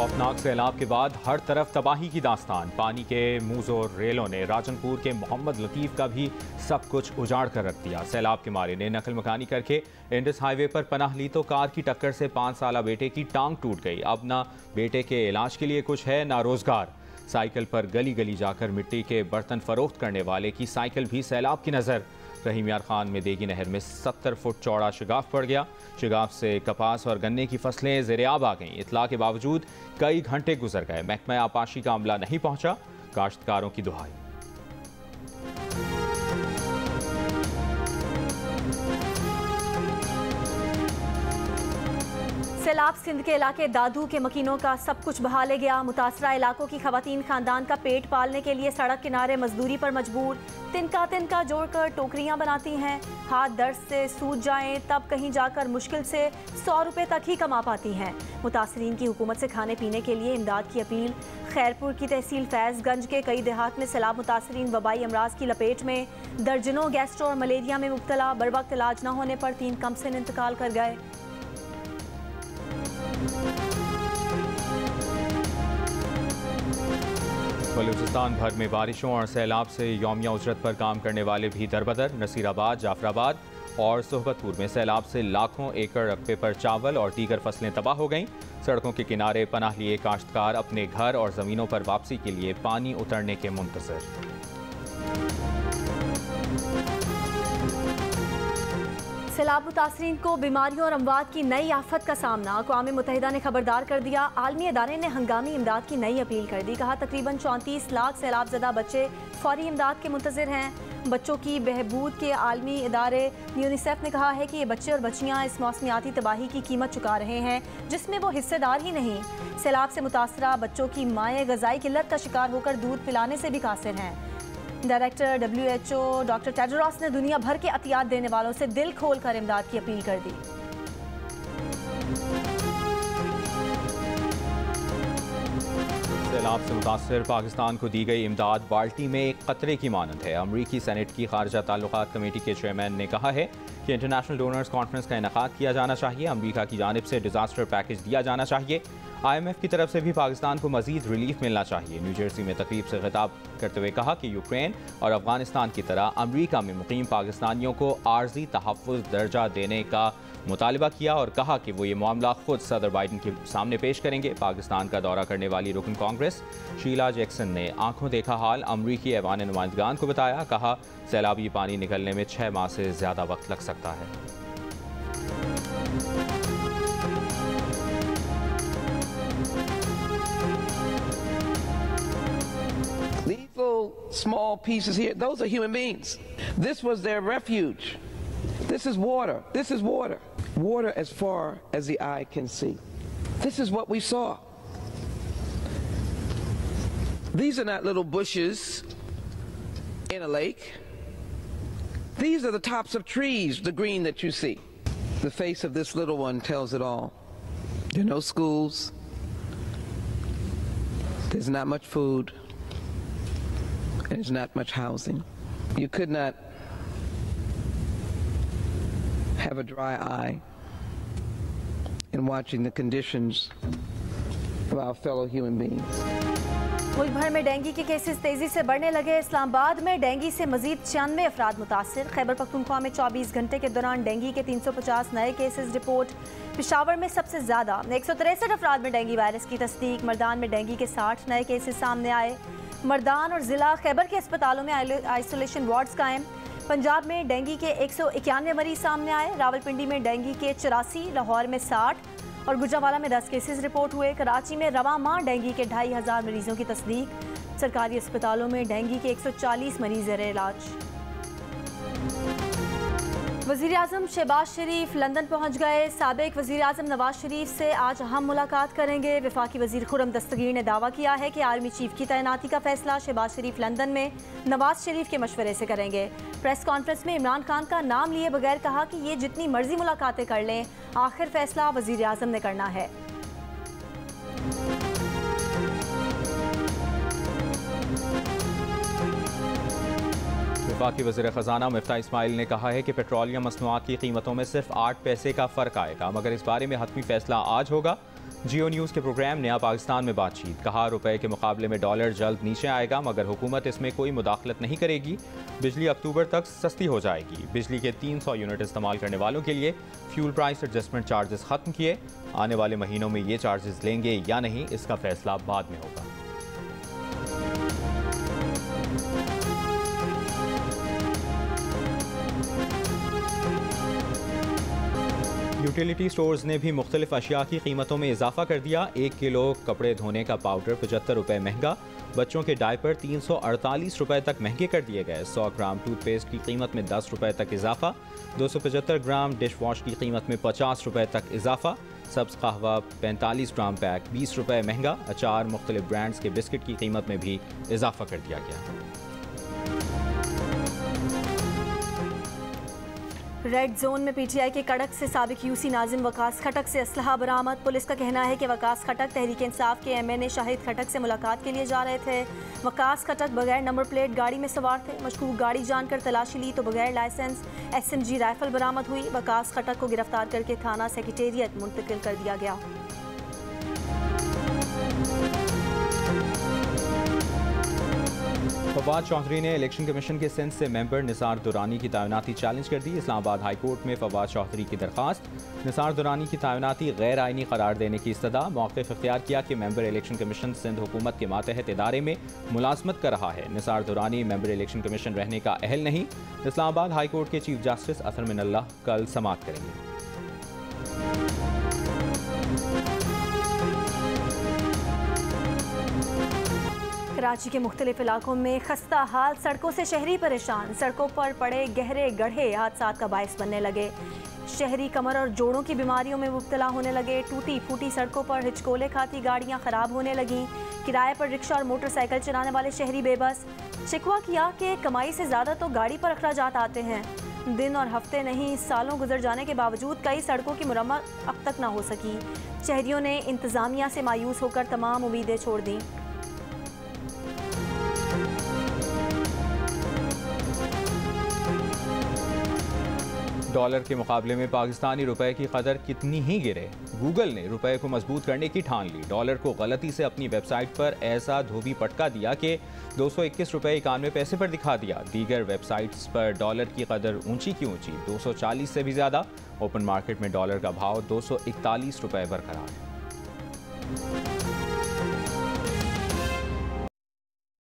खौफनाक सैलाब के बाद हर तरफ तबाही की दास्तान। पानी के मुंहजोर रेलों ने राजनपुर के मोहम्मद लतीफ़ का भी सब कुछ उजाड़ कर रख दिया। सैलाब के मारे ने नकल मकानी करके इंडस हाईवे पर पनाह ली तो कार की टक्कर से 5 साला बेटे की टांग टूट गई। अब ना बेटे के इलाज के लिए कुछ है ना रोजगार। साइकिल पर गली गली जाकर मिट्टी के बर्तन फरोख्त करने वाले की साइकिल भी सैलाब की नज़र। रहीम यार खान में देगी नहर में 70 फुट चौड़ा शिगाफ पड़ गया। शिगाफ से कपास और गन्ने की फसलें ज़ेर-ए-आब आ गईं। इतला के बावजूद कई घंटे गुजर गए, महकमा आपाशी का अमला नहीं पहुंचा। काश्तकारों की दुहाई। सैलाब सिंध के इलाके दादू के मकीनों का सब कुछ बहा ले गया। मुतासरा इलाकों की खवातीन खानदान का पेट पालने के लिए सड़क किनारे मजदूरी पर मजबूर। तिनका जोड़कर टोकरियां बनाती हैं। हाथ दर्द से सूज जाएं तब कहीं जाकर मुश्किल से 100 रुपए तक ही कमा पाती हैं। मुतासरीन की हुकूमत से खाने पीने के लिए इमदाद की अपील। खैरपुर की तहसील फैज़गंज के कई देहात में सैलाब मुतासरीन वबाई अमराज की लपेट में। दर्जनों गैस्ट्रो और मलेरिया में मुब्तला। बर वक्त इलाज न होने पर 3 कमसिन इंतकाल कर गए। बलूचिस्तान भर में बारिशों और सैलाब से यौमिया उजरत पर काम करने वाले भी दरबदर। नसीराबाद, जाफराबाद और सोहबतपुर में सैलाब से लाखों एकड़ रकबे पर चावल और दीगर फसलें तबाह हो गईं। सड़कों के किनारे पनाह लिए काश्तकार अपने घर और ज़मीनों पर वापसी के लिए पानी उतरने के मुंतज़िर। सैलाब मुतासरीन को बीमारियों और अमवात की नई आफत का सामना। अक़वाम मुत्तहिदा ने खबरदार कर दिया। आलमी इदारे ने हंगामी इमदाद की नई अपील कर दी। कहा तकरीबन 34 लाख सैलाब ज़दा बच्चे फौरी इमदाद के मुंतज़िर हैं। बच्चों की बहबूद के आलमी इदारे यूनिसेफ ने कहा है कि ये बच्चे और बच्चियाँ इस मौसमियाती तबाही की कीमत चुका रहे हैं जिसमें वो हिस्सेदार ही नहीं। सैलाब से मुतासरा बच्चों की माएँ ग़िज़ाई किल्लत का शिकार होकर दूध पिलाने से भी कासिर हैं। डायरेक्टर WHO डॉक्टर टेड्रोस ने दुनिया भर के अतियात देने वालों से दिल खोल कर इमदाद की अपील कर दी। सैलाब से मुतासर पाकिस्तान को दी गई इमदाद बाल्टी में एक कतरे की मानंद है। अमरीकी सेनेट की खारजा ताल्लुकात कमेटी के चेयरमैन ने कहा है कि इंटरनेशनल डोनर्स कॉन्फ्रेंस का इनेकाद किया जाना चाहिए। अमरीका की जानिब से डिजास्टर पैकेज दिया जाना चाहिए। IMF की तरफ से भी पाकिस्तान को मजीद रिलीफ मिलना चाहिए। न्यू जर्सी में तकरीब से खिताब करते हुए कहा कि यूक्रेन और अफगानिस्तान की तरह अमरीका में मुकीम पाकिस्तानियों को आर्जी तहफ़्फ़ुज़ दर्जा देने का मुतालबा किया और कहा कि वो ये मामला खुद सदर बाइडन के सामने पेश करेंगे। पाकिस्तान का दौरा करने वाली रुकन कांग्रेस शीला जैक्सन ने आंखों देखा हाल अमरीकी ऐवान नुमाइंदगान को बताया। कहा सैलाबी पानी निकलने में 6 माह से ज़्यादा वक्त लग सकता है। Small pieces here, those are human beings. This was their refuge. This is water. This is water. Water as far as the eye can see. This is what we saw. These are not little bushes in a lake. These are the tops of trees, the green that you see. The face of this little one tells it all. There are no schools. There's not much food. There's not much housing. You could not have a dry eye in watching the conditions of our fellow human beings. मुल्क भर में dengue के cases तेजी से बढ़ने लगे। इस्लामाबाद में dengue से मजीद 96 अफराद मुतासिर। खैबर पख्तूनख्वा में 24 घंटे के दौरान डेंगू के 350 नए केसेस रिपोर्ट। पेशावर में सबसे ज़्यादा 163 अफराद में डेंगू वायरस की तस्दीक। मर्दान में डेंगू के 60 नए केसेस सामने आए। मर्दान और ज़िला खैबर के अस्पतालों में आइसोलेशन वार्ड्स कायम। पंजाब में डेंगू के 191 मरीज सामने आए। रावलपिंडी में डेंगू के 84, लाहौर में 60 और गुजरांवाला में 10 केसेस रिपोर्ट हुए। कराची में रवा माह डेंगू के 2500 मरीजों की तस्दीक। सरकारी अस्पतालों में डेंगू के 140 मरीज ज़ेर इलाज। वज़ीर आज़म शहबाज शरीफ लंदन पहुँच गए। साबिक वज़ीर आज़म नवाज शरीफ से आज अहम मुलाकात करेंगे। वफाकी वज़ीर खुर्रम दस्तगीर ने दावा किया है कि आर्मी चीफ की तैनाती का फैसला शहबाज शरीफ लंदन में नवाज शरीफ के मशवरे से करेंगे। प्रेस कॉन्फ्रेंस में इमरान खान का नाम लिए बगैर कहा कि ये जितनी मर्जी मुलाकातें कर लें, आखिर फैसला वज़ीर आज़म ने करना है। वफाकी वज़ीर ख़जाना मिफ्ता इस्माइल ने कहा है कि पेट्रोलियम मसनूआत की कीमतों में सिर्फ 8 पैसे का फ़र्क आएगा, मगर इस बारे में हतमी फैसला आज होगा। जियो न्यूज़ के प्रोग्राम नया पाकिस्तान में बातचीत, कहा रुपए के मुकाबले में डॉलर जल्द नीचे आएगा, मगर हुकूमत इसमें कोई मुदाखलत नहीं करेगी। बिजली अक्टूबर तक सस्ती हो जाएगी। बिजली के 300 यूनिट इस्तेमाल करने वालों के लिए फ्यूल प्राइस एडजस्टमेंट चार्जेस ख़त्म किए। आने वाले महीनों में ये चार्जेस लेंगे या नहीं, इसका फैसला बाद में होगा। यूटिलिटी स्टोर्स ने भी मुख्तलिफ अशिया की कीमतों में इजाफा कर दिया। 1 किलो कपड़े धोने का पाउडर 75 रुपये महंगा। बच्चों के डायपर 348 रुपये तक महंगे कर दिए गए। 100 ग्राम टूथपेस्ट की कीमत में 10 रुपये तक इजाफा। 275 ग्राम डिश वॉश की कीमत में 50 रुपये तक इजाफा। सब्ज़ कहवा 45 ग्राम पैक 20 रुपये महंगा। अचार मुख्तलिफ ब्रांड्स के बिस्किट की कीमत में भी इजाफा कर दिया गया। रेड जोन में पीटीआई के कड़क से साबिक यूसी नाजिम वकास खटक से असलहा बरामद। पुलिस का कहना है कि वकास खटक तहरीक इंसाफ के एमएनए शाहिद खटक से मुलाकात के लिए जा रहे थे। वकास खटक बगैर नंबर प्लेट गाड़ी में सवार थे। मशकूक गाड़ी जानकर तलाशी ली तो बगैर लाइसेंस SMG राइफल बरामद हुई। वकास खटक को गिरफ्तार करके थाना सेक्रेटेरिएट मुंतकिल कर दिया गया। फवाद चौधरी ने इलेक्शन कमीशन के सिंध से मेंबर निसार दुरानी की तैनाती चैलेंज कर दी। इस्लामाबाद हाई कोर्ट में फवाद चौधरी की दरखास्त। निसार दुरानी की तैनाती गैर आइनी करार देने की इस्तदा। मौक़िफ़ इख्तियार किया कि मेंबर इलेक्शन कमीशन सिंध हुकूमत के मातहत इदारे में मुलाजमत कर रहा है। Nisar Durrani member election commission रहने का अहल नहीं। इस्लामाबाद हाई कोर्ट के चीफ जस्टिस अतर मिनल्लाह कल समाअत करेंगे। कराची के मुख्तलिफ इलाकों में खस्ता हाल, सड़कों से शहरी परेशान। सड़कों पर पड़े गहरे गड्ढे हादसात का बायस बनने लगे। शहरी कमर और जोड़ों की बीमारियों में मुब्तला होने लगे। टूटी फूटी सड़कों पर हिचकोले खाती गाड़ियां खराब होने लगीं। किराए पर रिक्शा और मोटरसाइकिल चलाने वाले शहरी बेबस। शिकवा किया कि कमाई से ज़्यादा तो गाड़ी पर अखराजात आते हैं। दिन और हफ्ते नहीं, सालों गुजर जाने के बावजूद कई सड़कों की मुरम्मत अब तक ना हो सकी। शहरियों ने इंतज़ामिया से मायूस होकर तमाम उम्मीदें छोड़ दी। डॉलर के मुकाबले में पाकिस्तानी रुपए की कदर कितनी ही गिरे। गूगल ने रुपए को मजबूत करने की ठान ली। डॉलर को गलती से अपनी वेबसाइट पर ऐसा धोबी पटका दिया कि 221 रुपये 91 पैसे पर दिखा दिया। दीगर वेबसाइट्स पर डॉलर की कदर ऊंची की ऊंची 240 से भी ज़्यादा। ओपन मार्केट में डॉलर का भाव 241 रुपये बरकरार है।